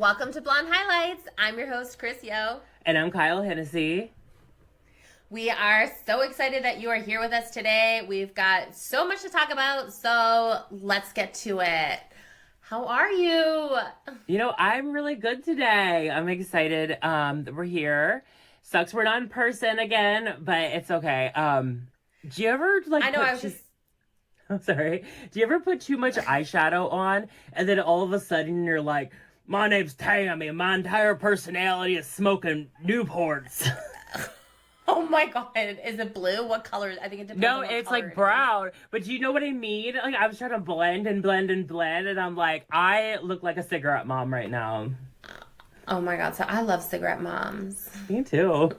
Welcome to Blonde Highlights. I'm your host, Kris Yo. And I'm Kyle Hennessy. We are so excited that you are here with us today. We've got so much to talk about, so let's get to it. How are you? You know, I'm really good today. I'm excited that we're here. Sucks we're not in person again, but it's okay. Do you ever I'm sorry. Do you ever put too much eyeshadow on and then all of a sudden you're like, my name's Tammy and my entire personality is smoking Newports. Oh my God. Is it blue? What color? I think it depends No, on what it's color like brown. But do you know what I mean? Like, I was trying to blend, and I'm like, I look like a cigarette mom right now. Oh my God. So I love cigarette moms. Me too.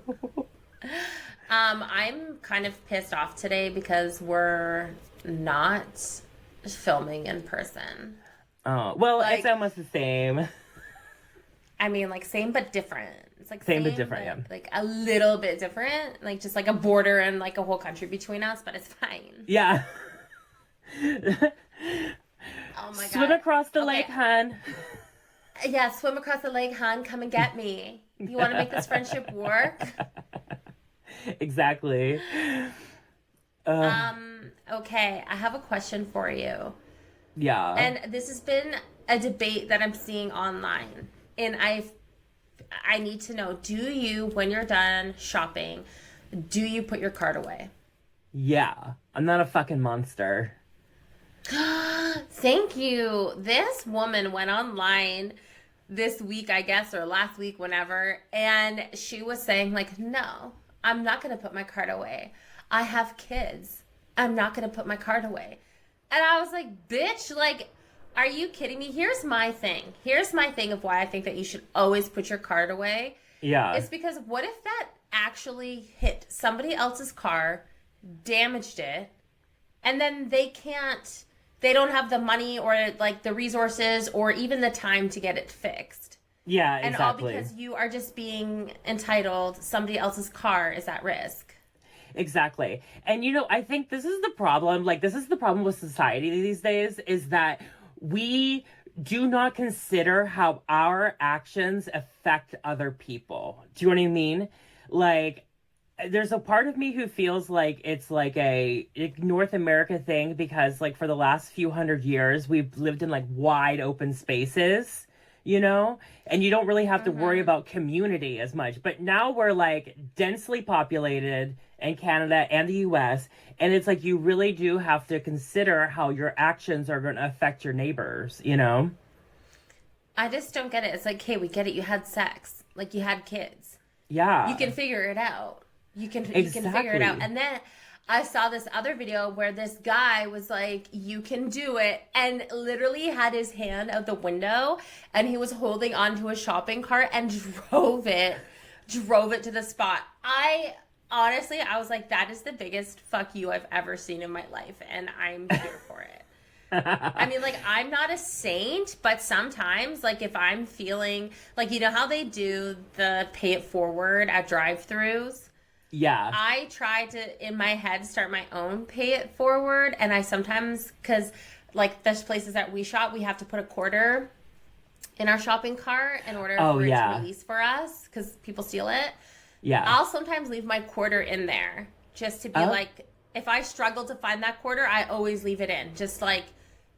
I'm kind of pissed off today because we're not filming in person. Oh, well, it's almost the same. I mean, like, same but different. It's like same but different, yeah. Like, a little bit different. Like, just like a border and like a whole country between us, but it's fine. Yeah. Oh my God. Swim across the lake, hun. Yeah, swim across the lake, hun. Come and get me. You want to make this friendship work? Exactly. Okay, I have a question for you. Yeah. And this has been a debate that I'm seeing online. And I need to know, do you, when you're done shopping, do you put your cart away? Yeah. I'm not a fucking monster. Thank you. This woman went online this week, I guess, or last week, whenever, and she was saying, like, no, I'm not going to put my cart away. I have kids. I'm not going to put my cart away. And I was like, bitch, like, are you kidding me? Here's my thing. Here's my thing of why I think that you should always put your cart away. Yeah. It's because what if that actually hit somebody else's car, damaged it, and then they don't have the money or like the resources or even the time to get it fixed. Yeah, exactly. And all because you are just being entitled, somebody else's car is at risk. Exactly. And, you know, I think this is the problem. Like, this is the problem with society these days, is that we do not consider how our actions affect other people. Do you know what I mean? Like, there's a part of me who feels like it's like a North America thing because, like, for the last few hundred years, we've lived in, like, wide open spaces, you know? And you don't really have to worry about community as much. But now we're, like, densely populated in Canada and the US, and it's like you really do have to consider how your actions are going to affect your neighbors, you know? I just don't get it. It's like, hey, we get it. You had sex. Like, you had kids. Yeah. You can figure it out. You can figure it out. And then I saw this other video where this guy was like, you can do it, and literally had his hand out the window, and he was holding onto a shopping cart and drove it to the spot. Honestly, I was like, that is the biggest fuck you I've ever seen in my life, and I'm here for it. I mean, like, I'm not a saint, but sometimes, like, if I'm feeling, like, you know how they do the pay it forward at drive-thrus? Yeah. I try to, in my head, start my own pay it forward, and I sometimes, because, like, there's places that we shop, we have to put a quarter in our shopping cart in order for it to release for us, because people steal it. Yeah. I'll sometimes leave my quarter in there just to be like, if I struggle to find that quarter, I always leave it in. Just like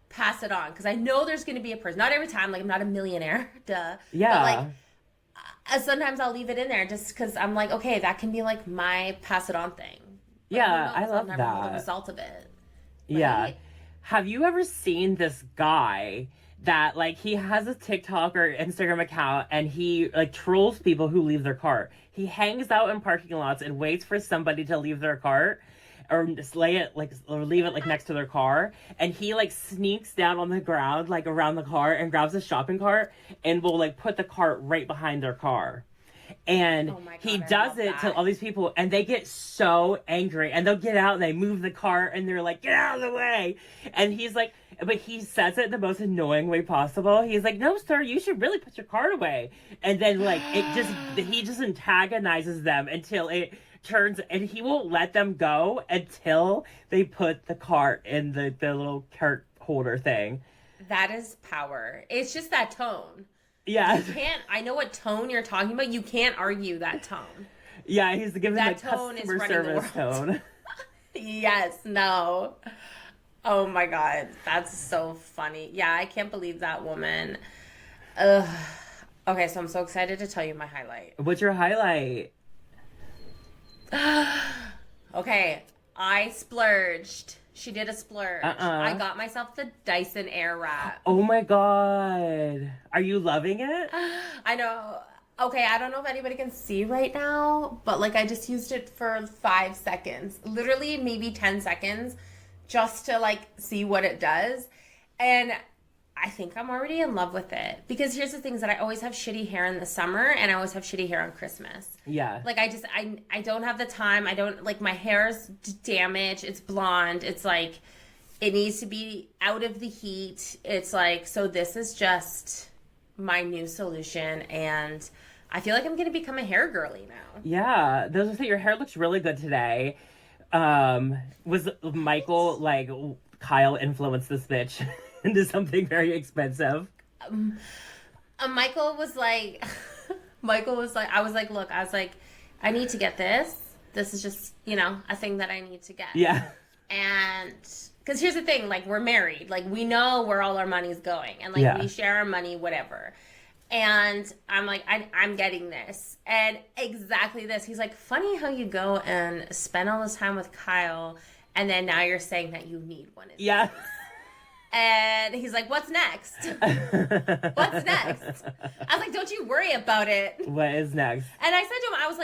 pass it on. Because I know there's going to be a person. Not every time. Like, I'm not a millionaire. Duh. Yeah. But like, sometimes I'll leave it in there just because I'm like, okay, that can be like my pass it on thing. But yeah, I love I'll never that. know the result of it. Right? Yeah. Have you ever seen this guy that, like, he has a TikTok or Instagram account and he, like, trolls people who leave their cart? He hangs out in parking lots and waits for somebody to leave their cart or just leave it, like, next to their car. And he, like, sneaks down on the ground, like, around the car and grabs a shopping cart and will, like, put the cart right behind their car. And he does it to all these people, and they get so angry, and they'll get out and they move the cart and they're like, get out of the way. And he's like, but he says it in the most annoying way possible. He's like, no, sir, you should really put your cart away. And then, like, he just antagonizes them until it turns, and he won't let them go until they put the cart in the little cart holder thing. That is power. It's just that tone. Yeah. You can't, I know what tone you're talking about. You can't argue that tone. Yeah, he's giving that the tone customer is running service the world. tone. Yes, no. Oh my God. That's so funny. Yeah, I can't believe that woman. Ugh. Okay, so I'm so excited to tell you my highlight. What's your highlight? Okay, I splurged. She did a splurge. I got myself the Dyson Airwrap. Oh my God. Are you loving it? I know. Okay, I don't know if anybody can see right now, but like I just used it for 5 seconds. Literally maybe 10 seconds just to like see what it does. And I think I'm already in love with it. Because here's the things that I always have shitty hair in the summer and I always have shitty hair on Christmas. Yeah. Like I don't have the time. I don't, like, my hair's damaged. It's blonde. It's like, it needs to be out of the heat. It's like, so this is just my new solution. And I feel like I'm going to become a hair girly now. Yeah. Those are your hair looks really good today. Was Michael, like, Kyle influenced this bitch into something very expensive? Michael was like, I was like, I need to get this. This is just, a thing that I need to get. Yeah. And, because here's the thing, like, we're married. Like, we know where all our money's going. And, like, we share our money, whatever. And I'm like, I'm getting this. And exactly this. He's like, funny how you go and spend all this time with Kyle, and then now you're saying that you need one of these. Yeah. And he's like, what's next? What's next? I was like, don't you worry about it. What is next? And I said to him, I was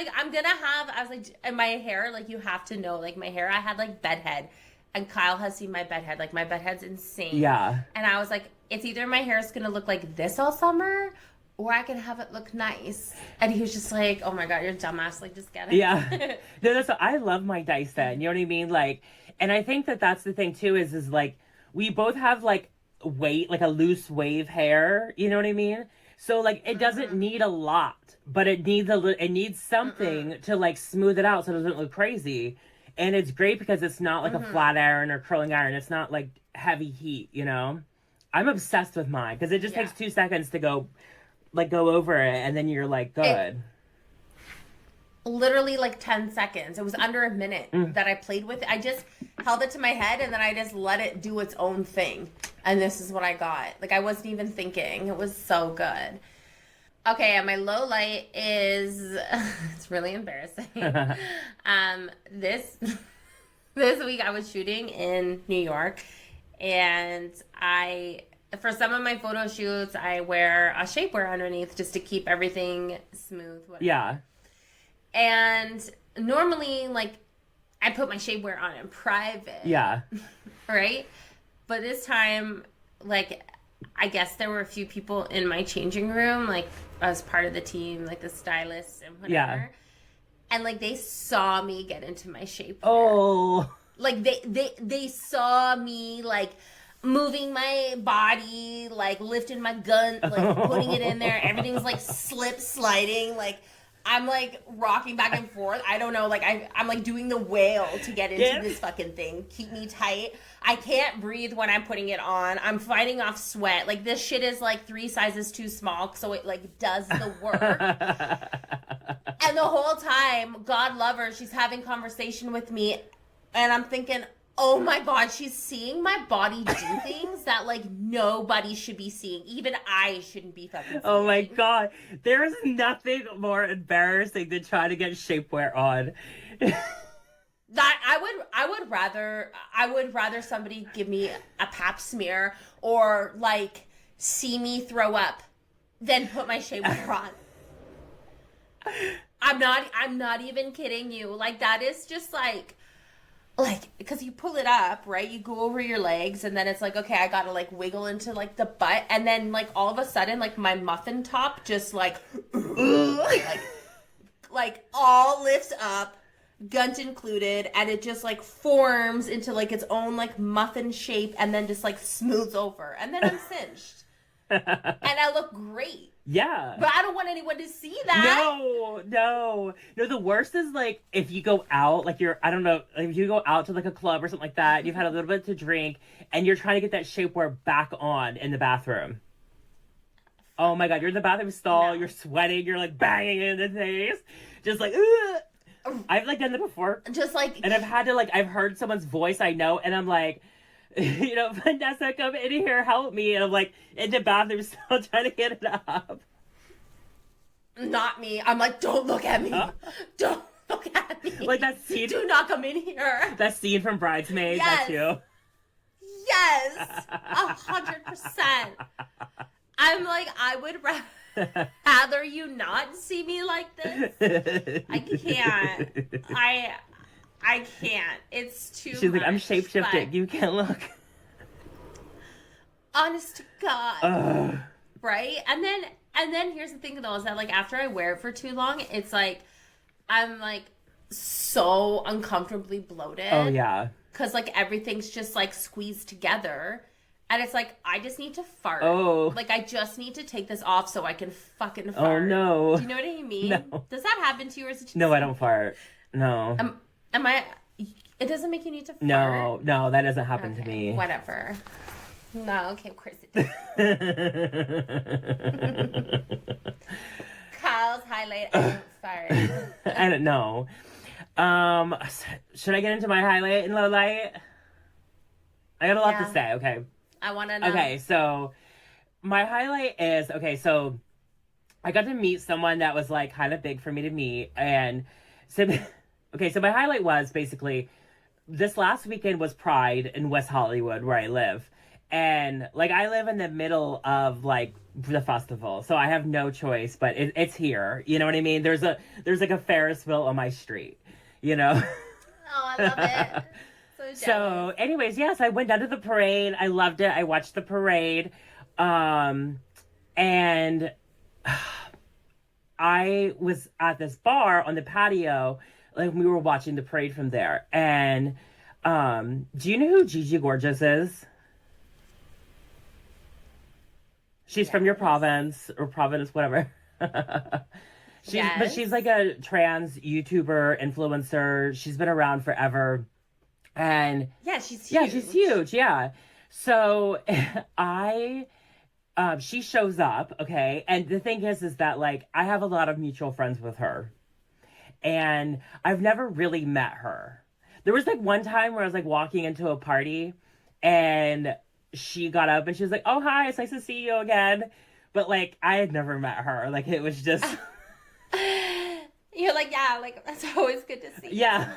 like, and my hair, like, you have to know, like, my hair, I had, like, bedhead. And Kyle has seen my bedhead. Like, my bedhead's insane. Yeah. And I was like, it's either my hair is going to look like this all summer, or I can have it look nice. And he was just like, oh my God, you're a dumbass. Like, just get it. Yeah. No, I love my Dyson. You know what I mean? Like, and I think that that's the thing too, is like, we both have like a loose wave hair. You know what I mean? So like, it doesn't need a lot, but it needs something to like smooth it out so it doesn't look crazy. And it's great because it's not like a flat iron or curling iron. It's not like heavy heat, I'm obsessed with mine because it just takes 2 seconds to go over it, and then you're like good. Literally like 10 seconds. It was under a minute that I played with it. I just held it to my head and then I just let it do its own thing. And this is what I got. Like, I wasn't even thinking. It was so good. Okay, and my low light is it's really embarrassing. This week I was shooting in New York, and for some of my photo shoots, I wear a shapewear underneath just to keep everything smooth. Whatever. Yeah. And normally, like, I put my shapewear on in private. Yeah. Right? But this time, like, I guess there were a few people in my changing room, like, as part of the team, like the stylists and whatever. Yeah. And, like, they saw me get into my shapewear. Oh. Like, they saw me, like, moving my body, like, lifting my gun, like, putting it in there. Everything's, like, sliding, like, I'm, like, rocking back and forth. I don't know. Like, I'm like, doing the whale to get into this fucking thing. Keep me tight. I can't breathe when I'm putting it on. I'm fighting off sweat. Like, this shit is, like, 3 sizes too small, so it, like, does the work. And the whole time, God love her, she's having conversation with me, and I'm thinking, oh my God, she's seeing my body do things that, like, nobody should be seeing. Even I shouldn't be fucking seeing. Oh my God. There's nothing more embarrassing than trying to get shapewear on. I would rather somebody give me a pap smear or, like, see me throw up than put my shapewear on. I'm not even kidding you. Like, that is just like, because you pull it up, right? You go over your legs, and then it's like, okay, I gotta, like, wiggle into, like, the butt, and then, like, all of a sudden, like, my muffin top just, like, like, all lifts up, gunt included, and it just, like, forms into, like, its own, like, muffin shape, and then just, like, smooths over, and then I'm cinched. And I look great. Yeah. But I don't want anyone to see that. No. The worst is, like, if you go out, like, if you go out to, like, a club or something like that, you've had a little bit to drink, and you're trying to get that shapewear back on in the bathroom. Oh my God, you're in the bathroom stall, No. you're sweating, you're like banging in the face. Just like, ugh. I've like done that before. Just like, and I've had to like, I've heard someone's voice I know, and I'm like, you know, Vanessa, come in here, help me. And I'm like in the bathroom stall trying to get it up. not me. I'm like, don't look at me. Don't look at me. Like that scene. Do not come in here. That scene from Bridesmaids, Yes. that too. Yes, 100%. I'm like, I would rather you not see me like this. I can't. I can't. It's too She's much. like, I'm shape-shifting. You can't look. Honest to God. Ugh. Right? And then here's the thing though, is that like after I wear it for too long, it's like I'm like so uncomfortably bloated. Oh yeah. Cause like everything's just like squeezed together. And it's like, I just need to fart. Oh. Like I just need to take this off so I can fucking fart. Oh no. Do you know what I mean? No. Does that happen to you, or is it just No, I don't fart. No. Am I? It doesn't make you need to fart. No, that doesn't happen to me. Whatever. No, okay, of course it does. Kyle's highlight. I don't fart. I don't know. Should I get into my highlight and low light? I got a lot to say. Okay. I want to know. Okay, so my highlight is so I got to meet someone that was like kind of big for me to meet, and so so my highlight was basically this last weekend was Pride in West Hollywood where I live, and like I live in the middle of like the festival, so I have no choice, but it's here. You know what I mean? There's like a Ferris wheel on my street. You know. Oh, I love it. So, anyways, yes, I went down to the parade. I loved it. I watched the parade. And I was at this bar on the patio, like we were watching the parade from there. And do you know who Gigi Gorgeous is? She's from your province, or Providence, whatever. But she's like a trans YouTuber, influencer. She's been around forever. And she's huge. Yeah, she's huge. Yeah. So she shows up. Okay. And the thing is that like, I have a lot of mutual friends with her, and I've never really met her. There was like one time where I was like walking into a party, and she got up and she was like, "Oh, hi, it's nice to see you again." But like, I had never met her. Like, it was just. You're like, yeah, like, that's always good to see. Yeah.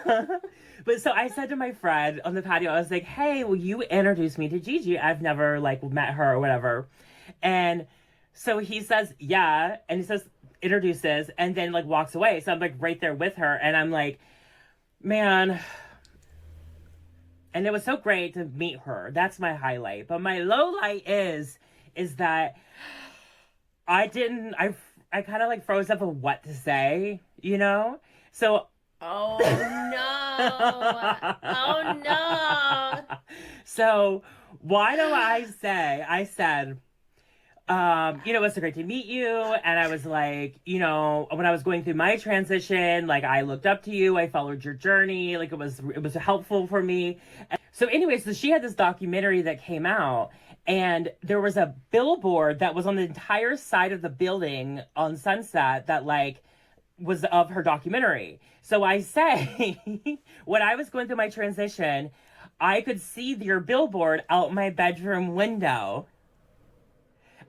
But so I said to my friend on the patio, I was like, "Hey, will you introduce me to Gigi? I've never like met her or whatever." And so he says, "Yeah." And he says, introduces, and then like walks away. So I'm like right there with her, and I'm like, man. And it was so great to meet her. That's my highlight. But my low light is that I kind of like froze up of what to say, you know? So. Oh no. Oh no. So why do I said, it was so great to meet you. And I was like, when I was going through my transition, like I looked up to you, I followed your journey. Like it was helpful for me. So anyway, so she had this documentary that came out, and there was a billboard that was on the entire side of the building on Sunset that like was of her documentary. So I say, when I was going through my transition, I could see your billboard out my bedroom window.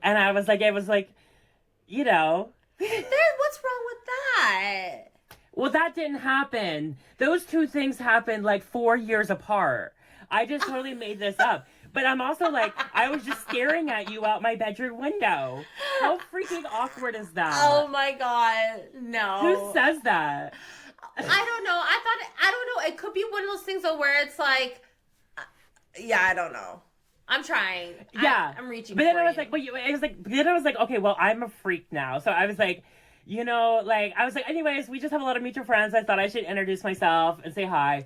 And I was like, what's wrong with that? Well, that didn't happen. Those two things happened like 4 years apart. I just totally made this up. But I'm also like, I was just staring at you out my bedroom window. How freaking awkward is that? Oh my God, no. Who says that? I don't know. I don't know. It could be one of those things though where it's like, I don't know. I'm trying. Yeah. I'm reaching But then for I was you. like, okay, well, I'm a freak now. So I was like, anyways, we just have a lot of mutual friends. I thought I should introduce myself and say hi.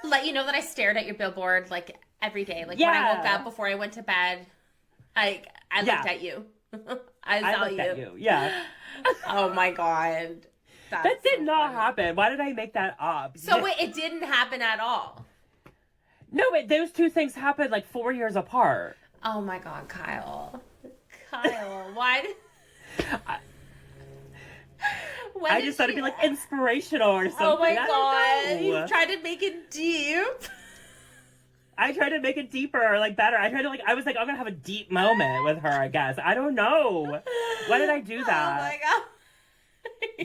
Let you know that I stared at your billboard like every day. Like when I woke up before I went to bed, I looked at you. I saw looked at you. Yeah. Oh my God. That did not happen. Why did I make that up? So wait, it didn't happen at all? No, those two things happened like 4 years apart. Oh my God, Kyle. Kyle, why did... I just thought it'd be like inspirational or something. Oh my god, you tried to make it deep. I tried to make it deeper, like better. I was like, I'm gonna have a deep moment with her, I guess. I don't know. Why did I do that? Oh my god.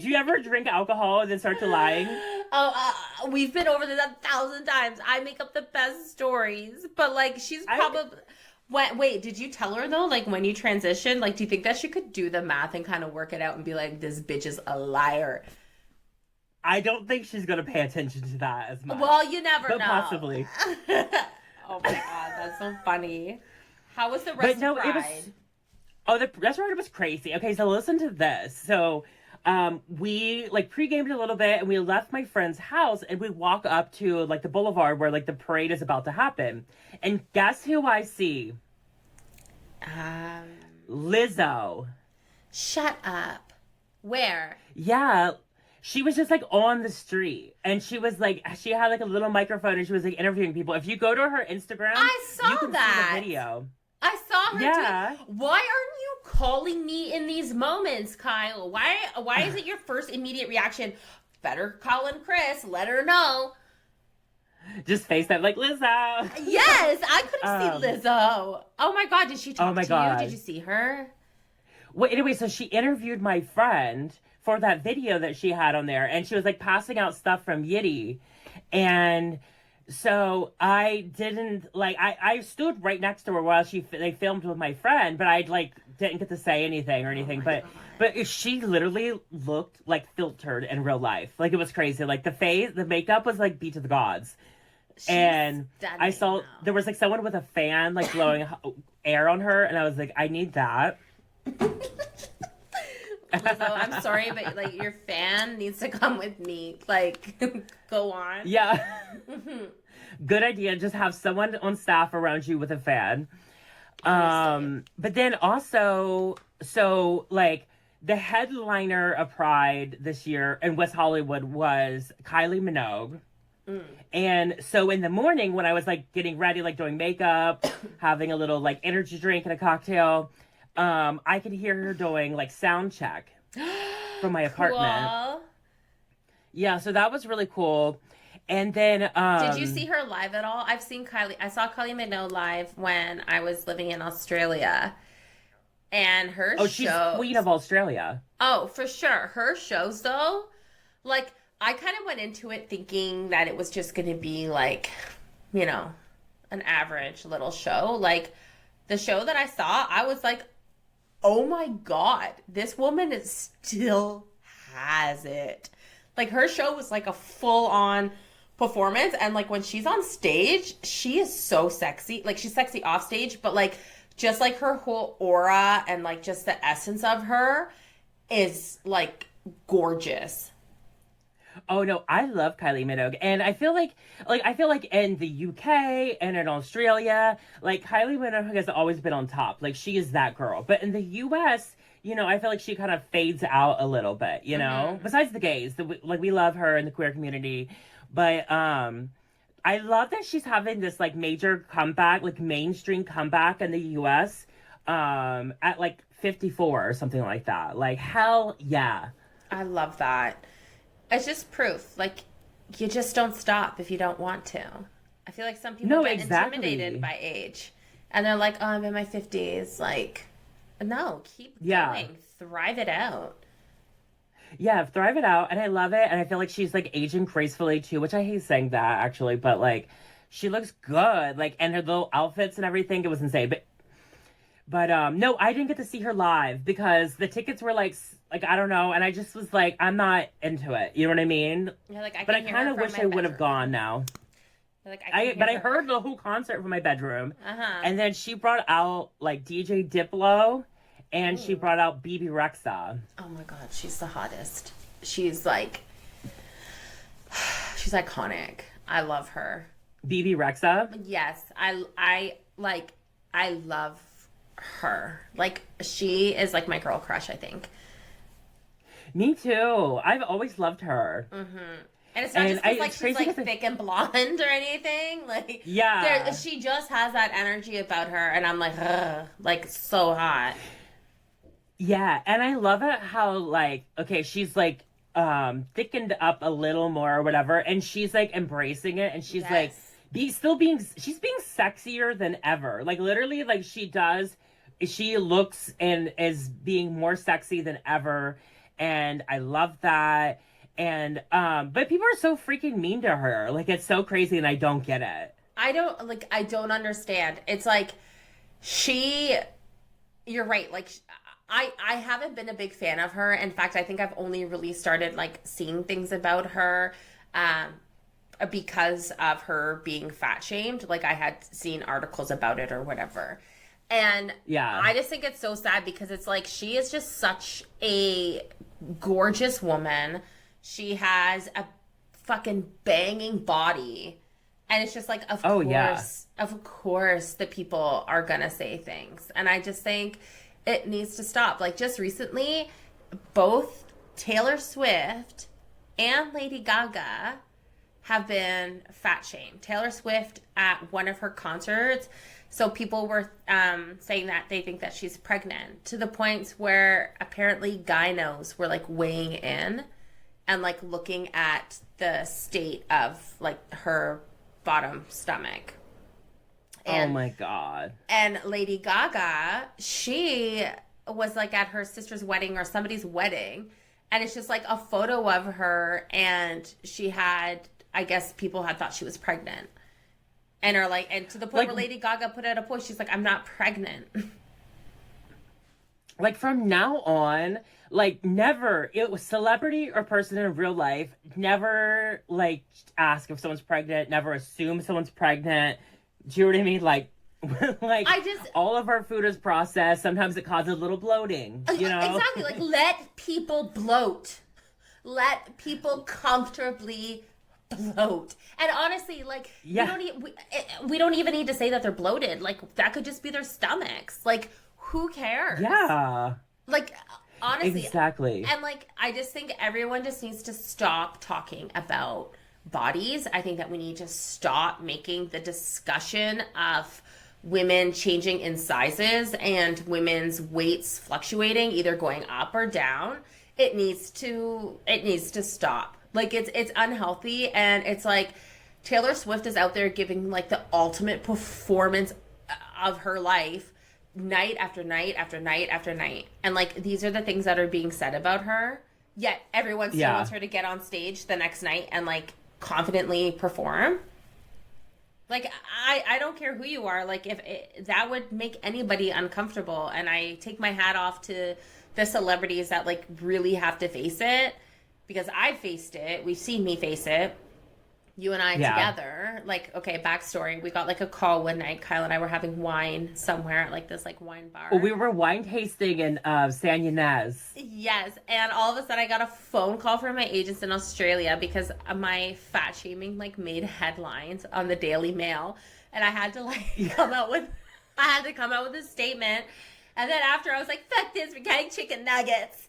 Do you ever drink alcohol and then start to lying? We've been over this 1,000 times. I make up the best stories, but like she's probably... Wait, did you tell her though, like when you transitioned, like do you think that she could do the math and kind of work it out and be like, this bitch is a liar? I don't think she's gonna pay attention to that as much. Well, you never know. Possibly. Oh my god, that's so funny. How was the rest of Pride? The rest of Pride was crazy. Okay, so listen to this. So we like pre-gamed a little bit and we left my friend's house and we walk up to like the boulevard where like the parade is about to happen. And guess who I see? Lizzo. Shut up. Where? Yeah. She was just like on the street and she was like, she had like a little microphone and she was like interviewing people. If you go to her Instagram, I saw you can that see the video. I saw her. Yeah. Why aren't you calling me in these moments, Kyle? Why is it your first immediate reaction? Better call in Kris. Let her know. Just face that like Lizzo. Yes, I could have seen Lizzo. Oh my god, did she talk to you? Did you see her? Well, anyway, so she interviewed my friend for that video that she had on there, and she was like passing out stuff from Yitty, and so I didn't like I stood right next to her while they filmed with my friend, but I like didn't get to say anything or anything. But she literally looked like filtered in real life. Like it was crazy. Like the makeup was like beat to the gods. And I saw there was like someone with a fan like blowing air on her, and I was like, I need that. Lizzo, I'm sorry, but like your fan needs to come with me. Like, go on. Yeah. Good idea. Just have someone on staff around you with a fan. But then also, so like the headliner of Pride this year in West Hollywood was Kylie Minogue. And so in the morning when I was like getting ready, like doing makeup, having a little like energy drink and a cocktail, I could hear her doing like sound check from my apartment. Cool. Yeah, so that was really cool. And then did you see her live at all? I saw Kylie Minogue live when I was living in Australia. And her shows... she's Queen of Australia. Oh, for sure. Her shows though, like I kind of went into it thinking that it was just going to be like, you know, an average little show. Like the show that I saw, I was like, oh my god, this woman still has it. Like her show was like a full-on performance, and like when she's on stage, she is so sexy. Like she's sexy off stage, but like just like her whole aura and like just the essence of her is like gorgeous. Oh no, I love Kylie Minogue, and I feel like in the UK and in Australia, like Kylie Minogue has always been on top. Like she is that girl. But in the US, you know, I feel like she kind of fades out a little bit. You know, besides the gays, we love her in the queer community, but I love that she's having this like major comeback, like mainstream comeback in the US, at like 54 or something like that. Like hell yeah, I love that. It's just proof. Like, you just don't stop if you don't want to. I feel like some people get intimidated by age. And they're like, oh, I'm in my 50s. Like, no, keep going. Thrive it out. Yeah, thrive it out. And I love it. And I feel like she's, like, aging gracefully, too. Which I hate saying that, actually. But, like, she looks good. Like, and her little outfits and everything. It was insane. But no, I didn't get to see her live because the tickets were, like I don't know, and I just was like, I'm not into it. You know what I mean? Yeah, like but I kind of wish I would have gone now. Like, I heard the whole concert from my bedroom, and then she brought out like DJ Diplo, and she brought out BB Rexa. Oh my god, she's the hottest. She's like, she's iconic. I love her. BB Rexa? Yes, I love her. Like she is like my girl crush, I think. Me too. I've always loved her. And it's not just like she's like thick and blonde or anything. Like yeah, she just has that energy about her, and I'm like, ugh, like so hot. Yeah, and I love it how like okay, she's like thickened up a little more or whatever, and she's like embracing it, and she's like Yes. she's being sexier than ever. Like literally, like she looks and is being more sexy than ever, and I love that. And but people are so freaking mean to her. Like it's so crazy, and I don't get it. I don't understand. It's like she you're right. Like I haven't been a big fan of her. In fact, I think I've only really started like seeing things about her because of her being fat shamed. Like I had seen articles about it or whatever. And Yeah. I just think it's so sad because it's like she is just such a gorgeous woman. She has a fucking banging body. And it's just like, of course, the people are gonna say things. And I just think it needs to stop. Like just recently, both Taylor Swift and Lady Gaga have been fat shamed. Taylor Swift at one of her concerts, so people were saying that they think that she's pregnant, to the point where apparently gynos were like weighing in and like looking at the state of like her bottom stomach. And, oh my God. And Lady Gaga, she was like at her sister's wedding or somebody's wedding, and it's just like a photo of her, and she had, I guess people had thought she was pregnant. And are like, and to the point where Lady Gaga put out a post, she's like, I'm not pregnant. Like from now on, like never, it was celebrity or person in real life, never like ask if someone's pregnant, never assume someone's pregnant. Do you know what I mean? Like, like all of our food is processed. Sometimes it causes a little bloating, you know? Exactly. Like let people bloat. Let people comfortably bloat. And honestly, like we don't even need to say that they're bloated. Like that could just be their stomachs. Like who cares? Yeah. Like honestly. Exactly. And like I just think everyone just needs to stop talking about bodies. I think that we need to stop making the discussion of women changing in sizes and women's weights fluctuating, either going up or down. It needs to stop. Like it's unhealthy, and it's like Taylor Swift is out there giving like the ultimate performance of her life night after night after night after night. And like these are the things that are being said about her. Yet everyone still wants her to get on stage the next night and like confidently perform. Like I don't care who you are. Like if that would make anybody uncomfortable, and I take my hat off to the celebrities that like really have to face it, because I faced it. We've seen me face it. You and I together. Like, okay, backstory. We got like a call one night. Kyle and I were having wine somewhere at like this like wine bar. Well, we were wine tasting in San Ynez. Yes. And all of a sudden I got a phone call from my agents in Australia because my fat shaming like made headlines on the Daily Mail. And I had to like come out with a statement. And then after I was like, fuck this, we're getting chicken nuggets.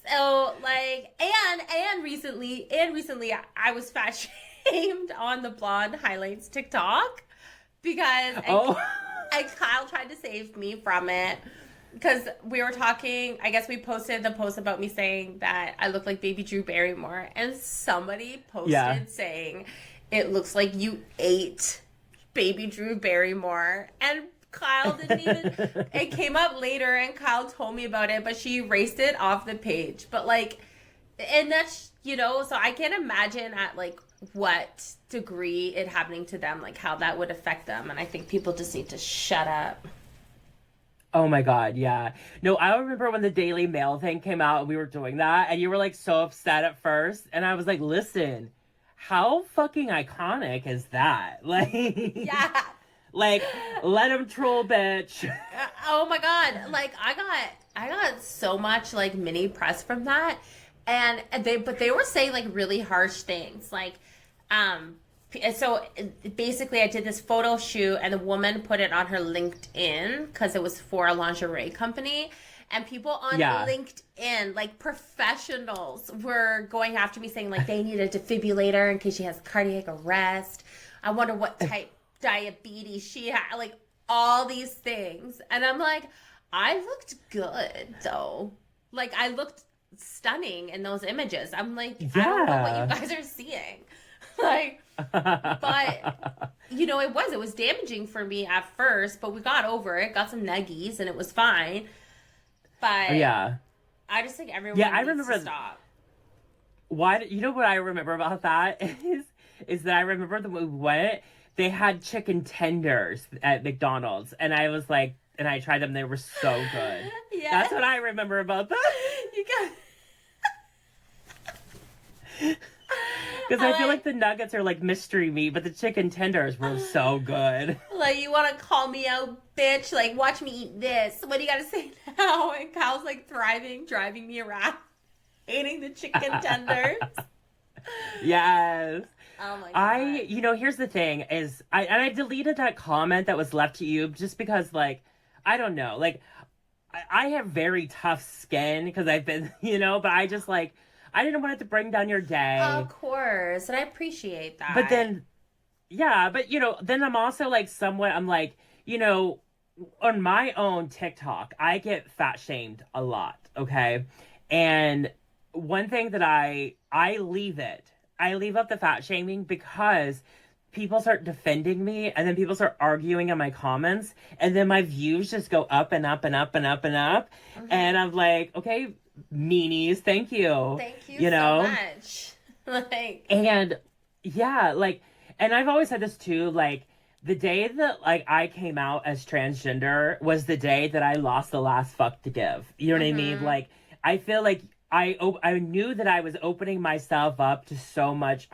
So like, and recently I was fat shamed on the Blonde Highlights TikTok because and Kyle tried to save me from it because we were talking. I guess we posted the post about me saying that I look like Baby Drew Barrymore, and somebody posted saying it looks like you ate Baby Drew Barrymore, and Kyle didn't even, it came up later and Kyle told me about it, but she erased it off the page. But like, and that's, you know, so I can't imagine at like what degree it happening to them, like how that would affect them. And I think people just need to shut up. Oh my God, yeah. No, I remember when the Daily Mail thing came out and we were doing that and you were like so upset at first. And I was like, listen, how fucking iconic is that? Like, yeah. Like, let him troll, bitch. Oh my God. Like, I got so much, like, mini press from that. And they were saying, like, really harsh things. Like, so basically I did this photo shoot and the woman put it on her LinkedIn because it was for a lingerie company. And people on LinkedIn, like professionals, were going after me saying, like, they need a defibrillator in case she has cardiac arrest. I wonder what type diabetes she had, like all these things. And I'm like, I looked good though. Like, I looked stunning in those images. I'm like, I don't know what you guys are seeing. Like, but, you know, it was damaging for me at first, but we got over it, got some nuggies, and it was fine. But yeah, I just think everyone needs to stop. Why? You know what I remember about that is that I remember when we went, they had chicken tenders at McDonald's, and I was like, and I tried them, they were so good. Yeah, that's what I remember about that. You got. Because I feel like the nuggets are like mystery meat, but the chicken tenders were so good. Like, you want to call me out, bitch? Like, watch me eat this. What do you got to say now? And Kyle's like thriving, driving me around, eating the chicken tenders. Yes. Oh my God. You know, here's the thing is, I deleted that comment that was left to you just because, like, I don't know, like, I have very tough skin because I've been, you know, but I just like, I didn't want it to bring down your day. Of course. And I appreciate that. But then, yeah, but, you know, then I'm also like somewhat, I'm like, you know, on my own TikTok, I get fat shamed a lot, okay? And one thing that I leave it. I leave up the fat shaming because people start defending me and then people start arguing in my comments and then my views just go up and up and up and up and up. Mm-hmm. And I'm like, okay, meanies, thank you. Thank you so much. Like, and yeah, like, and I've always said this too, like, the day that, like, I came out as transgender was the day that I lost the last fuck to give. You know what I mean? Like, I feel like I knew that I was opening myself up to so much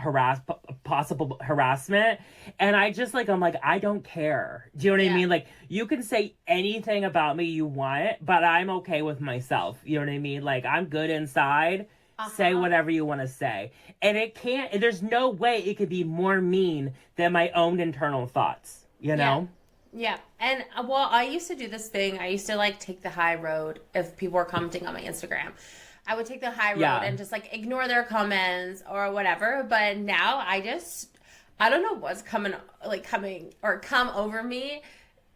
possible harassment. And I just, like, I'm like, I don't care. Do you know what I mean? Like, you can say anything about me you want, but I'm okay with myself. You know what I mean? Like, I'm good inside. Say whatever you want to say. And there's no way it could be more mean than my own internal thoughts, you know? Yeah. And, well, I used to do this thing. I used to, like, take the high road if people were commenting on my Instagram. I would take the high road and just, like, ignore their comments or whatever. But now I don't know what's come over me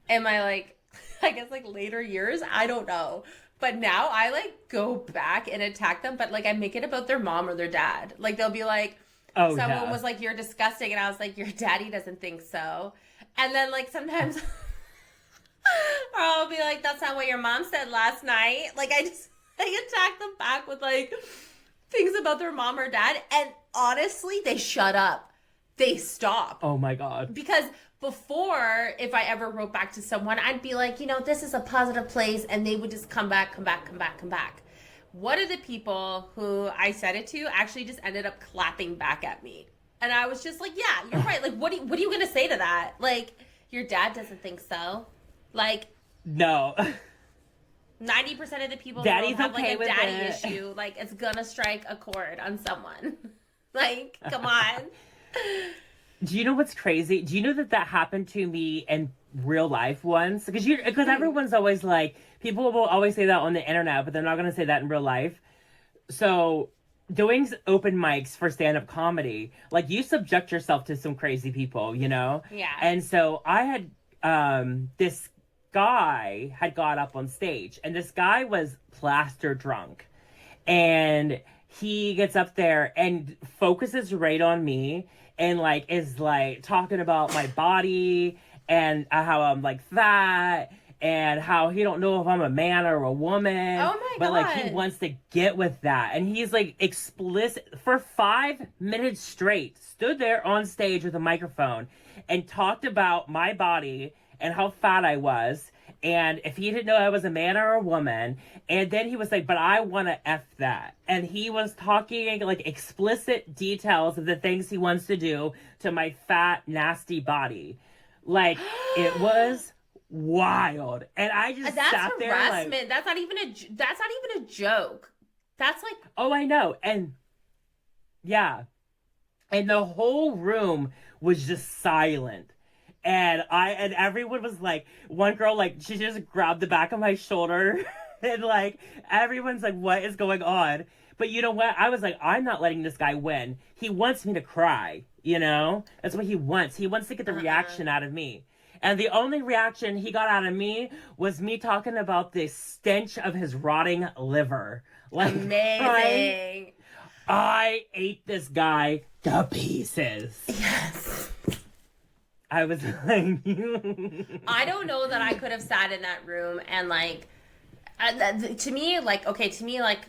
in my, like, I guess, like, later years. I don't know. But now I, like, go back and attack them. But, like, I make it about their mom or their dad. Like, they'll be like, someone was like, you're disgusting. And I was like, your daddy doesn't think so. And then, like, sometimes or I'll be like, that's not what your mom said last night. Like, I attack them back with, like, things about their mom or dad. And honestly, they shut up. They stop. Oh, my God. Because before, if I ever wrote back to someone, I'd be like, you know, this is a positive place. And they would just come back. One of the people who I said it to actually just ended up clapping back at me. And I was just like, yeah, you're right. Like, what are you going to say to that? Like, your dad doesn't think so. Like, no. 90% of the people Daddy's have, okay, like, a daddy issue. Like, it's gonna strike a chord on someone. Like, come on. Do you know what's crazy? Do you know that happened to me in real life once? Because everyone's always like, people will always say that on the internet, but they're not gonna say that in real life. So, doing open mics for stand-up comedy, like, you subject yourself to some crazy people, you know? Yeah. And so I had this guy had got up on stage, and this guy was plaster drunk, and he gets up there and focuses right on me and, like, is, like, talking about my body and how I'm, like, fat and how he don't know if I'm a man or a woman. Oh my but, God. Like, he wants to get with that. And he's, like, explicit for 5 minutes straight, stood there on stage with a microphone and talked about my body and how fat I was, and if he didn't know I was a man or a woman. And then he was like, but I want to F that. And he was talking, like, explicit details of the things he wants to do to my fat, nasty body. Like, it was wild. And I just sat there like... That's harassment. That's not even a joke. That's like... Oh, I know. And, yeah. And the whole room was just silent. And everyone was like, one girl, like, she just grabbed the back of my shoulder and, like, everyone's like, what is going on? But you know what? I was like, I'm not letting this guy win. He wants me to cry, you know? That's what he wants. He wants to get the reaction out of me. And the only reaction he got out of me was me talking about the stench of his rotting liver. Like, amazing. I ate this guy to pieces. Yes. I was like, I don't know that I could have sat in that room and like, to me,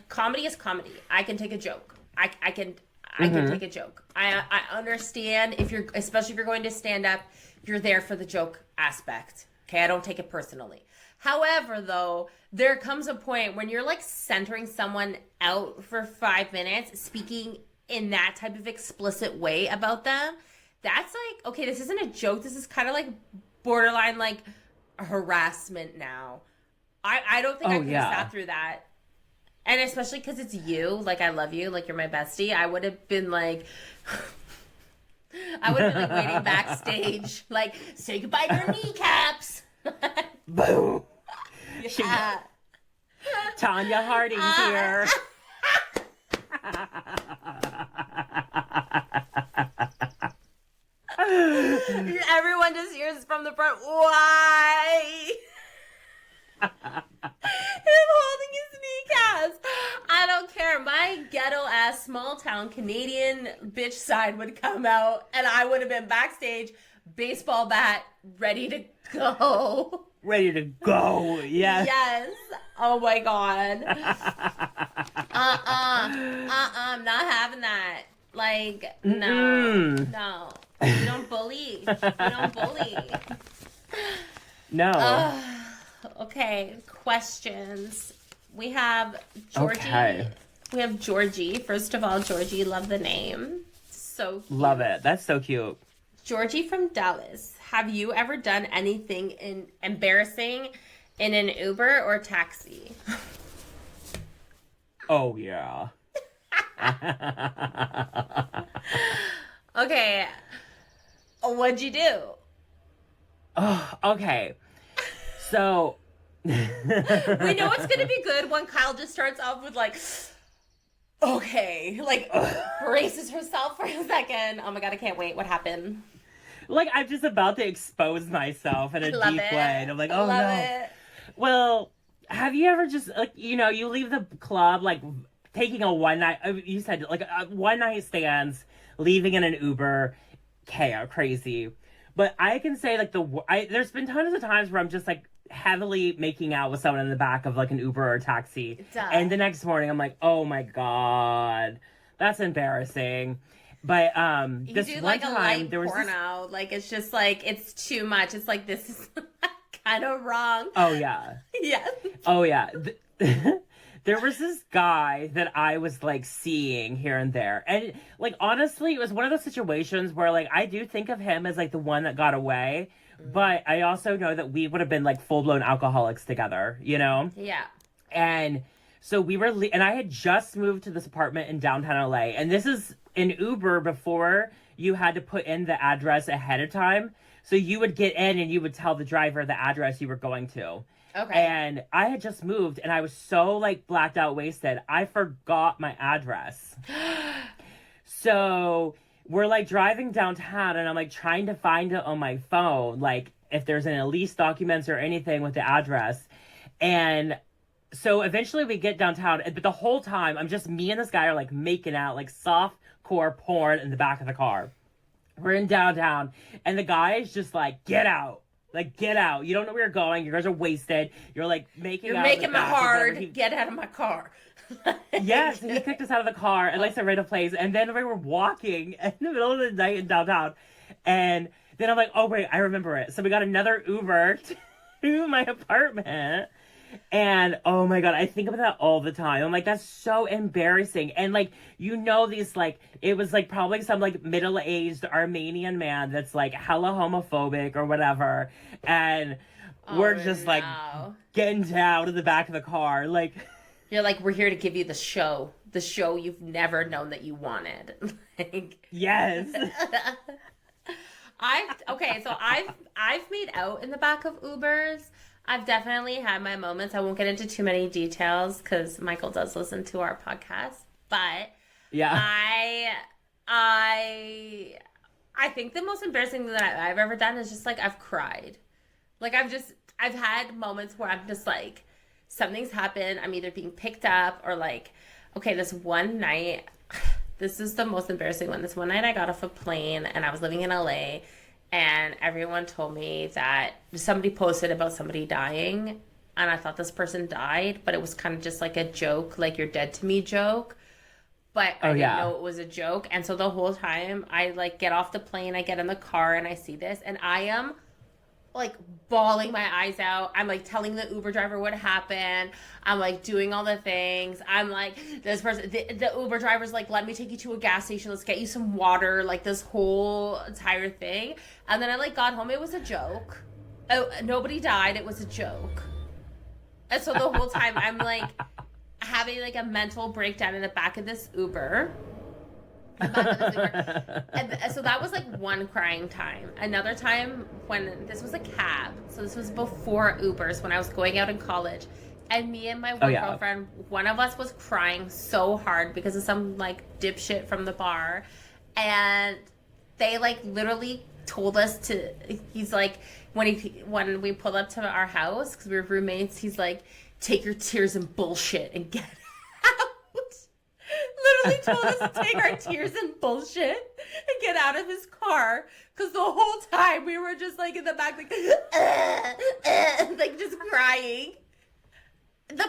comedy is comedy. I can take a joke. I can take a joke. I understand especially if you're going to stand up, you're there for the joke aspect. Okay, I don't take it personally. However, though, there comes a point when you're like centering someone out for 5 minutes, speaking in that type of explicit way about them. That's like, okay, this isn't a joke. This is kind of like borderline like harassment now. I don't think I could have sat through that. And especially because it's you. Like, I love you. Like, you're my bestie. I would have been like... waiting backstage. Like, say goodbye to your kneecaps. Boom. Yeah. Tonya Harding's here. Everyone just hears from the front, why? Him holding his kneecaps. I don't care. My ghetto ass small town Canadian bitch side would come out and I would have been backstage, baseball bat, ready to go. Ready to go. Yes. Yes. Oh my God. I'm not having that. Like, no. You don't bully. No. Okay, questions. We have Georgie. Okay. We have Georgie. First of all, Georgie, love the name. So cute. Love it. That's so cute. Georgie from Dallas. Have you ever done anything embarrassing in an Uber or taxi? Oh, yeah. Okay. What'd you do? Oh, okay. So... We know it's gonna be good when Kyle just starts off with like, okay, like braces herself for a second. Oh my God, I can't wait. What happened? Like, I'm just about to expose myself in a deep way. And I'm like, oh no. It. Well, have you ever just, like, you know, you leave the club, like, taking a one night, you said, like, a one night stands, leaving in an Uber, chaos, crazy. But I can say, like, there's been tons of times where I'm just, like, heavily making out with someone in the back of, like, an Uber or a taxi. Duh. And the next morning, I'm like, oh my God, that's embarrassing. But you this do one like time, a light there was porno. Like, it's just like, it's too much. It's like, this is kind of wrong. Oh, yeah. Yeah. Oh, yeah. There was this guy that I was, like, seeing here and there. And, like, honestly, it was one of those situations where, like, I do think of him as, like, the one that got away. But I also know that we would have been, like, full-blown alcoholics together, you know? Yeah. And so we were... and I had just moved to this apartment in downtown LA. And this is an Uber before you had to put in the address ahead of time. So you would get in and you would tell the driver the address you were going to. Okay. And I had just moved and I was so, like, blacked out wasted. I forgot my address. So we're, like, driving downtown and I'm, like, trying to find it on my phone, like, if there's any lease documents or anything with the address. And so eventually we get downtown, but the whole time me and this guy are, like, making out, like, soft-core porn in the back of the car. We're in downtown and the guy is just like, get out. Like, get out. You don't know where you're going. You guys are wasted. You're, like, making out. You're making me hard. Get out of my car. Yes, he kicked us out of the car and, like, to rent a place. And then we were walking in the middle of the night in downtown. And then I'm like, oh, wait, I remember it. So we got another Uber to my apartment. And, oh, my God, I think about that all the time. I'm like, that's so embarrassing. And, like, you know, these, like, it was, like, probably some, like, middle-aged Armenian man that's, like, hella homophobic or whatever. And we're just, like, getting down to the back of the car. Like, you're like, we're here to give you the show you've never known that you wanted. Like, yes. I've made out in the back of Ubers. I've definitely had my moments. I won't get into too many details because Michael does listen to our podcast. But yeah, I think the most embarrassing thing that I've ever done is just like I've cried. Like I've had moments where I'm just like something's happened. I'm either being picked up or like, okay, this one night, this is the most embarrassing one. This one night I got off a plane and I was living in LA and everyone told me that somebody posted about somebody dying and I thought this person died, but it was kind of just like a joke, like you're dead to me joke. But I didn't know it was a joke. And so the whole time I like get off the plane, I get in the car and I see this and I am like bawling my eyes out. I'm like telling the Uber driver what happened. I'm like doing all the things. I'm like, this person, the Uber driver's like, let me take you to a gas station. Let's get you some water. Like this whole entire thing. And then I like got home. It was a joke. Oh, nobody died. It was a joke. And so the whole time I'm like having like a mental breakdown in the back of this Uber. And so that was like one crying time. Another time when this was a cab, so this was before Ubers when I was going out in college, and me and my one girlfriend, one of us was crying so hard because of some like dipshit from the bar, and they like literally told us to, he's like, when we pulled up to our house because we were roommates, he's like, take your tears and bullshit and get out. Literally told us to take our tears and bullshit and get out of his car because the whole time we were just like in the back like like just crying. The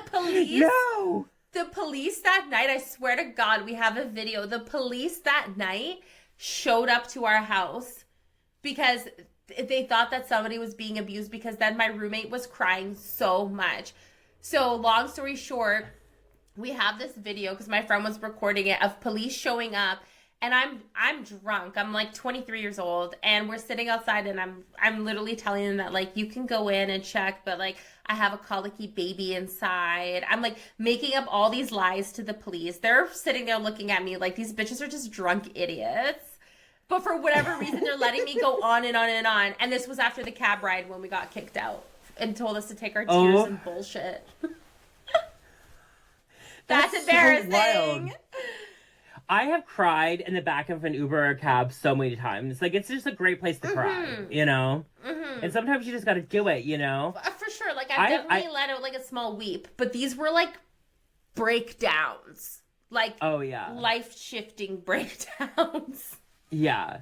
police that night, I swear to God, we have a video. The police that night showed up to our house because they thought that somebody was being abused because then my roommate was crying so much. So long story short, we have this video because my friend was recording it of police showing up and I'm drunk. I'm like 23 years old and we're sitting outside and I'm literally telling them that like you can go in and check, but like I have a colicky baby inside. I'm like making up all these lies to the police. They're sitting there looking at me like these bitches are just drunk idiots. But for whatever reason they're letting me go on and on and on. And this was after the cab ride when we got kicked out and told us to take our tears and bullshit. That's embarrassing. So wild. I have cried in the back of an Uber or cab so many times. Like, it's just a great place to cry, you know? And sometimes you just got to do it, you know? For sure. Like, I've definitely let out, like, a small weep. But these were, like, breakdowns. Like, life-shifting breakdowns. Yeah.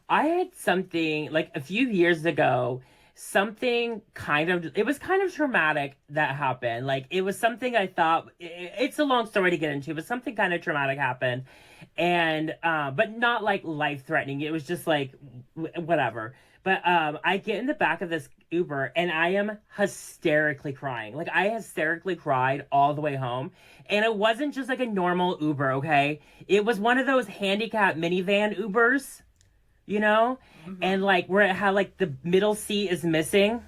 I had something, like, a few years ago, it was kind of traumatic that happened. Like, it was something I thought, it's a long story to get into, but something kind of traumatic happened. And, but not like life threatening. It was just like, whatever. But, I get in the back of this Uber and I am hysterically crying. Like, I hysterically cried all the way home. And it wasn't just like a normal Uber, okay? It was one of those handicapped minivan Ubers. You know? And like where it had like the middle seat is missing.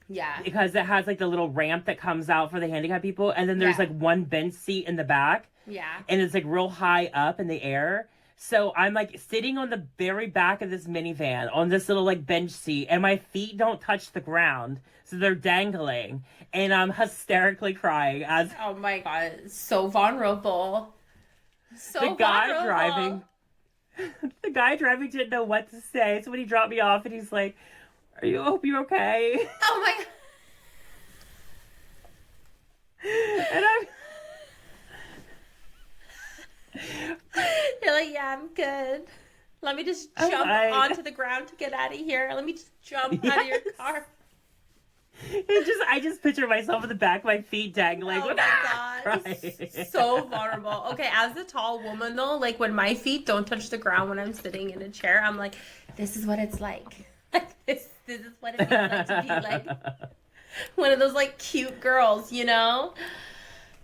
Yeah. Because it has like the little ramp that comes out for the handicapped people. And then there's like one bench seat in the back. Yeah. And it's like real high up in the air. So I'm like sitting on the very back of this minivan on this little like bench seat. And my feet don't touch the ground. So they're dangling. And I'm hysterically crying as... Oh my God. So vulnerable. The guy driving didn't know what to say. So when he dropped me off and he's like, hope you're okay. Oh my God. And You're like, yeah, I'm good. Let me just jump onto the ground to get out of here. Let me just jump out of your car. I just picture myself in the back, my feet dangling. Oh my God. So vulnerable. Okay, as a tall woman though, like when my feet don't touch the ground when I'm sitting in a chair, I'm like, this is what it's like. This is what it feels like to be like one of those like cute girls, you know?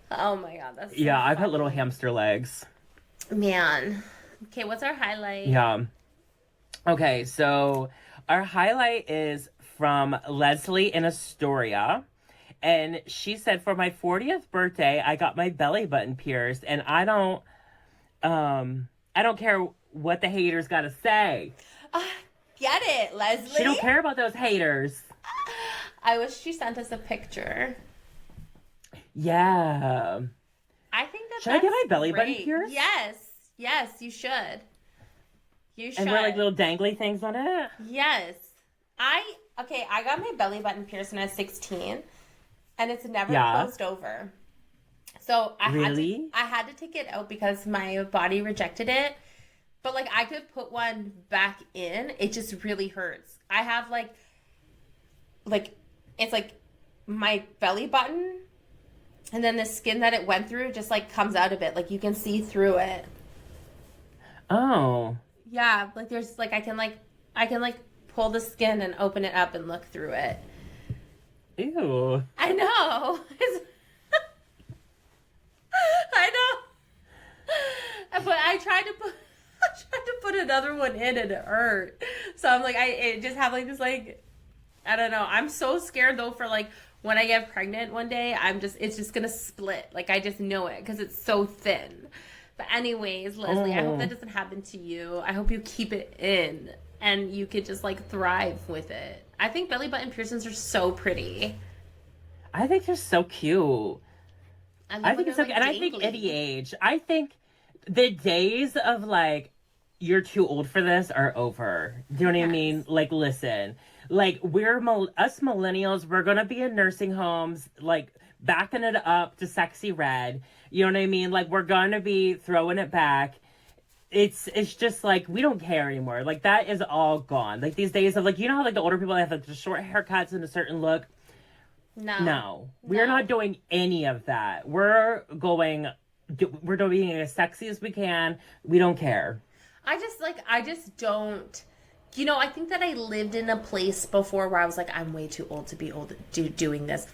Oh my God, that's so I've got little hamster legs. Man. Okay, what's our highlight? Yeah. Okay, so our highlight is from Leslie in Astoria. And she said, for my 40th birthday, I got my belly button pierced. And I don't care what the haters got to say. Get it, Leslie. She don't care about those haters. I wish she sent us a picture. Yeah. I think should I get my belly button pierced? Yes, you should. You should. And wear like little dangly things on it? Yes. I got my belly button pierced when I was 16, and it's never closed over. So I had to take it out because my body rejected it. But like I could put one back in. It just really hurts. I have like it's like my belly button, and then the skin that it went through just like comes out a bit. Like you can see through it. Oh. Yeah, like there's like I can pull the skin and open it up and look through it. Ew. I know. I know. But I tried to put another one in and it hurt. So I'm like I just have like this like I don't know. I'm so scared though for like when I get pregnant one day, it's just going to split. Like I just know it cuz it's so thin. But anyways, Leslie, I hope that doesn't happen to you. I hope you keep it in and you could just like thrive with it. I think belly button piercings are so pretty. I think they're so cute. I think it's so, like, and I think any age. I think the days of like you're too old for this are over. Do you know what I mean? Like, listen, like us millennials, we're gonna be in nursing homes, like backing it up to sexy red. You know what I mean? Like we're gonna be throwing it back. It's just like we don't care anymore. Like that is all gone. Like these days of like you know how like the older people have like the short haircuts and a certain look. No, we're not doing any of that. We're doing as sexy as we can. We don't care. I just don't. You know, I think that I lived in a place before where I was like, I'm way too old to be doing this.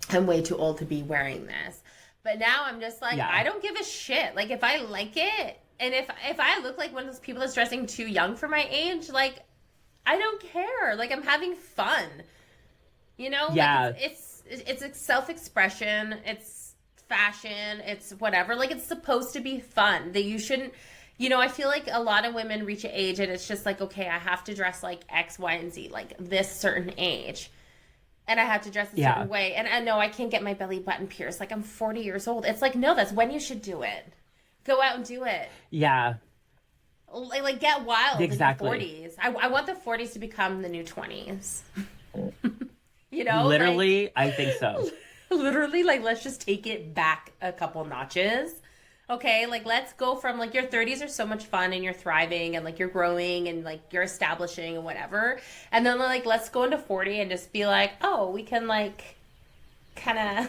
I'm way too old to be wearing this. But now I'm just like, I don't give a shit. Like if I like it, and if I look like one of those people that's dressing too young for my age, like I don't care. Like I'm having fun. You know, like it's self-expression, it's fashion, it's whatever. Like it's supposed to be fun. That you shouldn't, you know, I feel like a lot of women reach an age and it's just like, okay, I have to dress like X, Y, and Z, like this certain age. And I have to dress a certain way. And I know I can't get my belly button pierced. Like I'm 40 years old. It's like, no, that's when you should do it. Go out and do it. Yeah. Like get wild in the 40s. I want the 40s to become the new 20s. You know, literally, like, I think so. Literally, like, let's just take it back a couple notches. Okay, like, let's go from, like, your 30s are so much fun and you're thriving and, like, you're growing and, like, you're establishing and whatever. And then, like, let's go into 40 and just be like, oh, we can, like, kind of,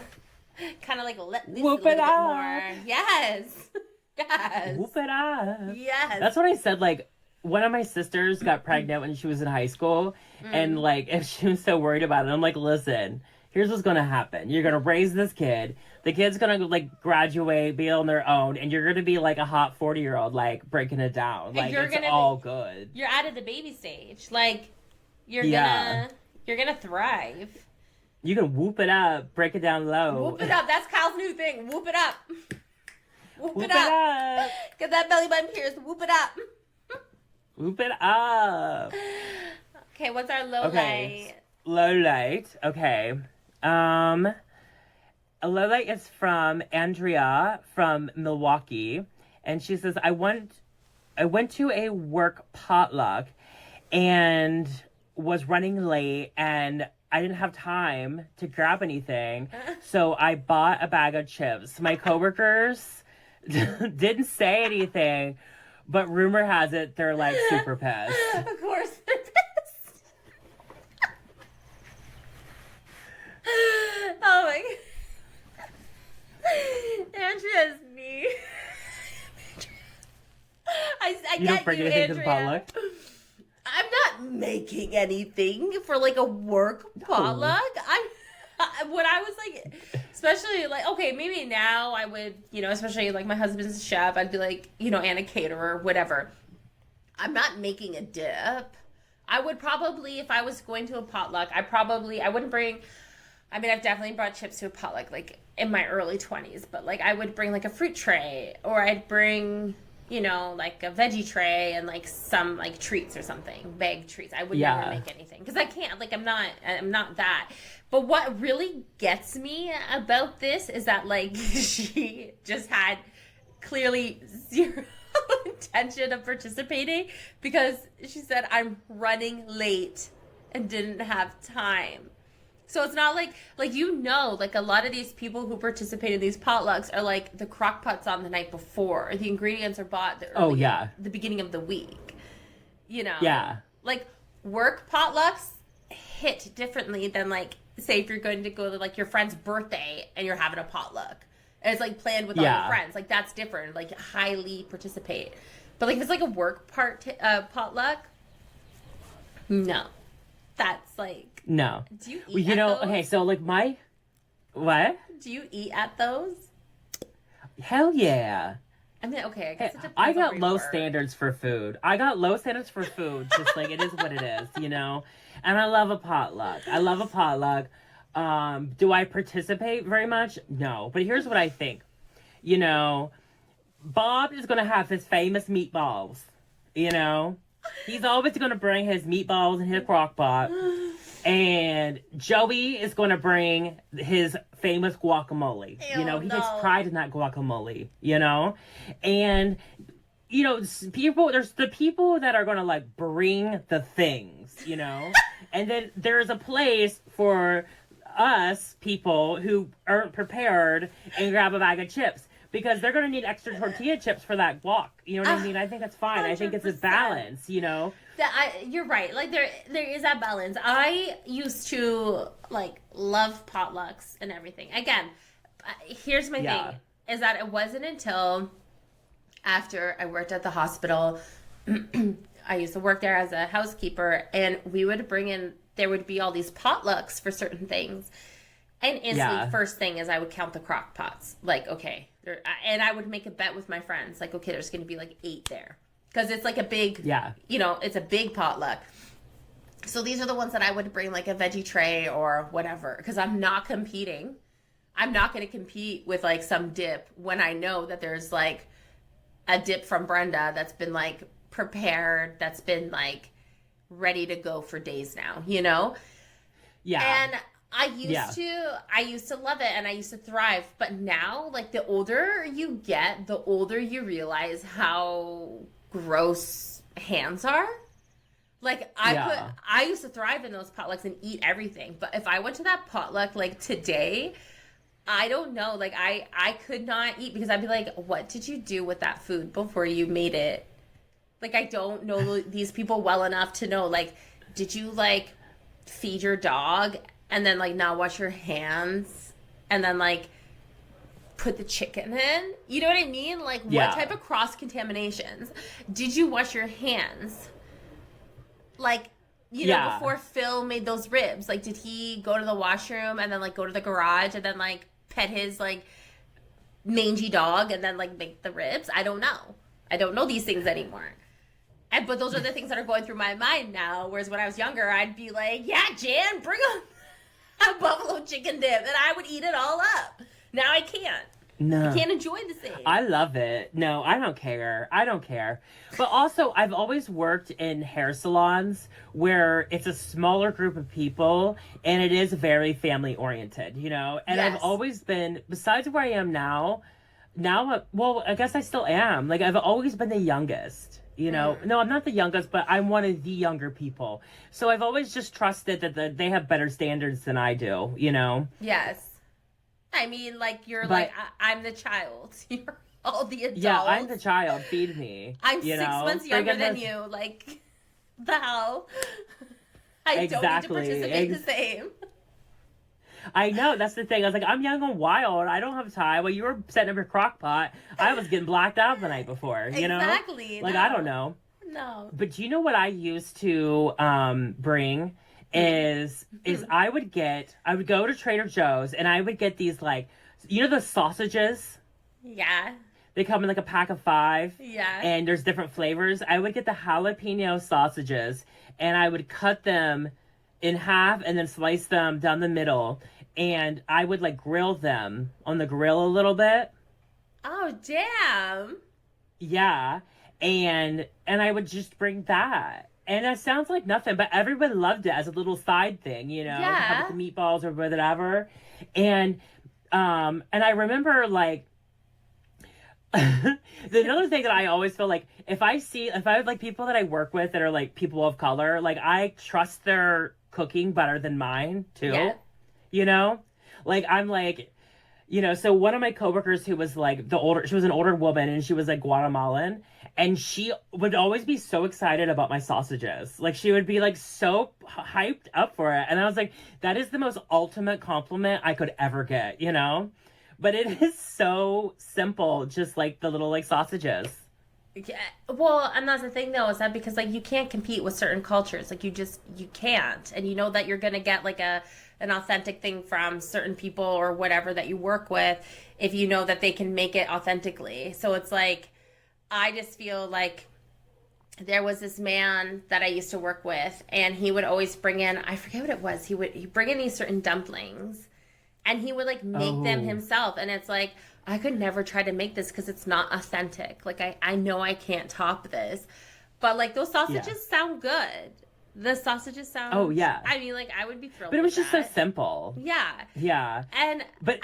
like, let this whoop a little it bit up. more. Yes. Yes. Whoop it up. Yes. That's what I said, like, one of my sisters got pregnant when she was in high school, and, like, if she was so worried about it, I'm like, listen, here's what's going to happen. You're going to raise this kid. The kid's going to, like, graduate, be on their own, and you're going to be, like, a hot 40-year-old, like, breaking it down. Like, it's all good. You're out of the baby stage. Like, you're gonna thrive. You can whoop it up, break it down low. Whoop it up. That's Kyle's new thing. Whoop it up. Whoop it up. Get that belly button pierced. Whoop it up. Whoop it up. Okay, what's our low light? Low light. Okay. A low light is from Andrea from Milwaukee, and she says, I went to a work potluck and was running late, and I didn't have time to grab anything, so I bought a bag of chips. My coworkers didn't say anything, but rumor has it they're like super pissed. Of course they're pissed. Oh my god. Andrea's me. I you don't bring anything to the potluck? I'm not making anything for like a work potluck. When I was like, especially like, okay, maybe now I would, you know, especially like my husband's a chef, I'd be like, you know, and a caterer, whatever. I'm not making a dip. I would probably, if I was going to a potluck, I wouldn't bring, I mean, I've definitely brought chips to a potluck, like in my early 20s, but like I would bring like a fruit tray, or I'd bring, you know, like a veggie tray and like some like treats or something, vague treats. I would never make anything because I can't, like I'm not that. But what really gets me about this is that like she just had clearly intention of participating because she said, I'm running late and didn't have time. So it's not like like a lot of these people who participate in these potlucks are like the crock pots on the night before, or the ingredients are bought the beginning of the week. You know? Yeah. Like work potlucks hit differently than like, say if you're going to go to like your friend's birthday and you're having a potluck. And it's like planned with all your friends. Like that's different. Like highly participate. But like if it's like a work potluck, no. That's like no. Do you eat at those? Okay, so like what? Do you eat at those? Hell yeah. I mean, okay, I guess it depends I got on low standards for food. Just like it is what it is, you know? And I love a potluck. Do I participate very much? No. But here's what I think. You know, Bob is going to have his famous meatballs, you know? He's always going to bring his meatballs in his crock pot. And Joey is going to bring his famous guacamole. Ew, he takes pride in that guacamole, you know? And, you know, there's the people that are going to, like, bring the things, you know? And then there's a place for us people who aren't prepared and grab a bag of chips. Because they're going to need extra tortilla chips for that guac. You know what I mean? I think that's fine. 100%. I think it's a balance, you know? You're right. Like, there is that balance. I used to, like, love potlucks and everything. Again, here's my thing. Is that it wasn't until after I worked at the hospital. I used to work there as a housekeeper. And we would bring in, there would be all these potlucks for certain things. And instantly, first thing is I would count the crock pots. Like, okay. And I would make a bet with my friends. Like, okay, there's going to be like 8 there. Because it's like a big, you know, it's a big potluck. So these are the ones that I would bring, like a veggie tray or whatever. Because I'm not competing. I'm not going to compete with like some dip when I know that there's like a dip from Brenda that's been like prepared, that's been like ready to go for days now, you know? Yeah. And I used to love it and I used to thrive. But now, like, the older you get, the older you realize how gross hands are. Like, I used to thrive in those potlucks and eat everything. But if I went to that potluck, like, today, I don't know. Like, I could not eat because I'd be like, what did you do with that food before you made it? Like, I don't know these people well enough to know, like, did you, like, feed your dog and then, like, not wash your hands, and then, like, put the chicken in? You know what I mean? Like, what type of cross-contaminations? Did you wash your hands? Like, you know, before Phil made those ribs, like, did he go to the washroom and then, like, go to the garage and then, like, pet his, like, mangy dog and then, like, make the ribs? I don't know. I don't know these things anymore. But those are the things that are going through my mind now, whereas when I was younger, I'd be like, yeah, Jan, bring on a buffalo chicken dip, and I would eat it all up. Now I can't. No. I can't enjoy the same. I love it. No, I don't care. But also, I've always worked in hair salons where it's a smaller group of people, and it is very family-oriented, you know? And I've always been, besides where I am now, well, I guess I still am. Like, I've always been the youngest. You know, no, I'm not the youngest, but I'm one of the younger people. So I've always just trusted that they have better standards than I do, you know? Yes. I mean, like, I'm the child. You're all the adults. Yeah, I'm the child. Feed me. I'm 6 months younger than you. Like, the hell? I don't need to participate the same. I know, that's the thing. I was like, I'm young and wild. I don't have time. Well, you were setting up your crock pot. I was getting blacked out the night before, you know? Exactly. Like, I don't know. No. But do you know what I used to bring is I would go to Trader Joe's and I would get these, like, you know the sausages? Yeah. They come in like a pack of 5. Yeah. And there's different flavors. I would get the jalapeno sausages and I would cut them in half and then slice them down the middle. And I would, like, grill them on the grill a little bit. Oh, damn. Yeah. And I would just bring that. And that sounds like nothing, but everyone loved it as a little side thing, you know? Yeah. Have the meatballs or whatever. And I remember, like, Another thing that I always feel like if I have like people that I work with that are like people of color, like I trust their cooking better than mine too. Yeah. You know? Like I'm like, so one of my coworkers who was like she was an older woman and she was like Guatemalan, and she would always be so excited about my sausages. Like she would be like so hyped up for it. And I was like, that is the most ultimate compliment I could ever get, But it is so simple, just like the little like sausages. Yeah. Well, and that's the thing though, is that because like you can't compete with certain cultures. Like you can't. And you know that you're gonna get like an authentic thing from certain people or whatever that you work with if you know that they can make it authentically. So it's like, I just feel like there was this man that I used to work with, and he would always bring in, I forget what it was, he'd bring in these certain dumplings, and he would like make them himself. And it's like, I could never try to make this because it's not authentic. Like I know I can't top this, but like those sausages sound good. The sausages sound. Oh yeah. I mean, like I would be thrilled. But it was just that. so simple. Yeah. Yeah. And but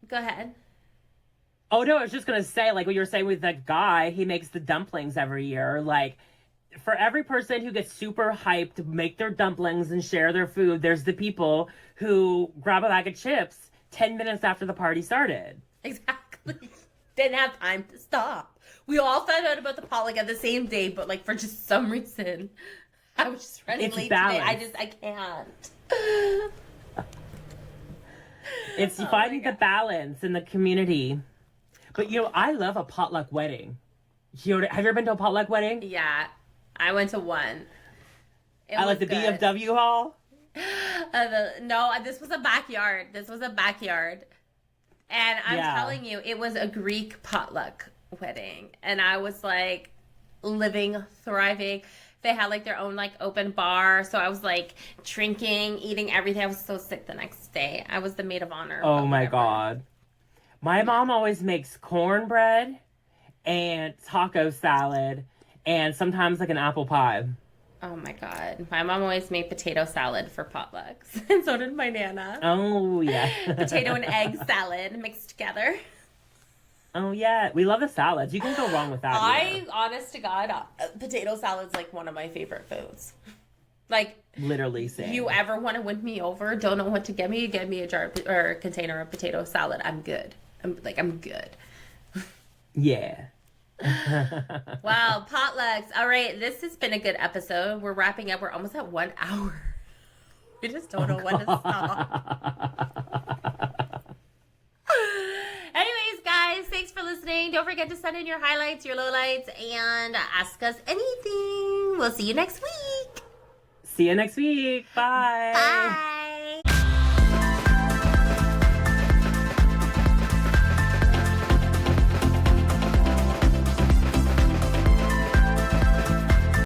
go ahead. Oh no, I was just gonna say, like what you were saying with that guy, he makes the dumplings every year. Like for every person who gets super hyped to make their dumplings and share their food, there's the people who grab a bag of chips 10 minutes after the party started. Exactly. Didn't have time to stop. We all found out about the potluck at the same day, but like for just some reason, I was just running late balance. today. I can't. It's finding the balance in the community. But I love a potluck wedding. Have you ever been to a potluck wedding? Yeah, I went to one. I like the good. BFW hall. No, this was a backyard. And I'm telling you, it was a Greek potluck wedding. And I was like living, thriving. They had like their own like open bar. So I was like drinking, eating everything. I was so sick the next day. I was the maid of honor. Oh my God. My mom always makes cornbread and taco salad and sometimes like an apple pie. Oh my God. My mom always made potato salad for potlucks. And so did my Nana. Oh, yeah. Potato and egg salad mixed together. Oh, yeah. We love the salads. You can go wrong with that. Honest to God, potato salad's like one of my favorite foods. Like, literally same. You ever want to win me over, don't know what to get me, get me a jar or a container of potato salad. I'm good. I'm good. Yeah. Wow, potlucks. All right, this has been a good episode. We're wrapping up. We're almost at 1 hour. We just don't know when to stop. Anyways, guys, thanks for listening. Don't forget to send in your highlights, your lowlights, and ask us anything. We'll see you next week. See you next week. Bye. Bye.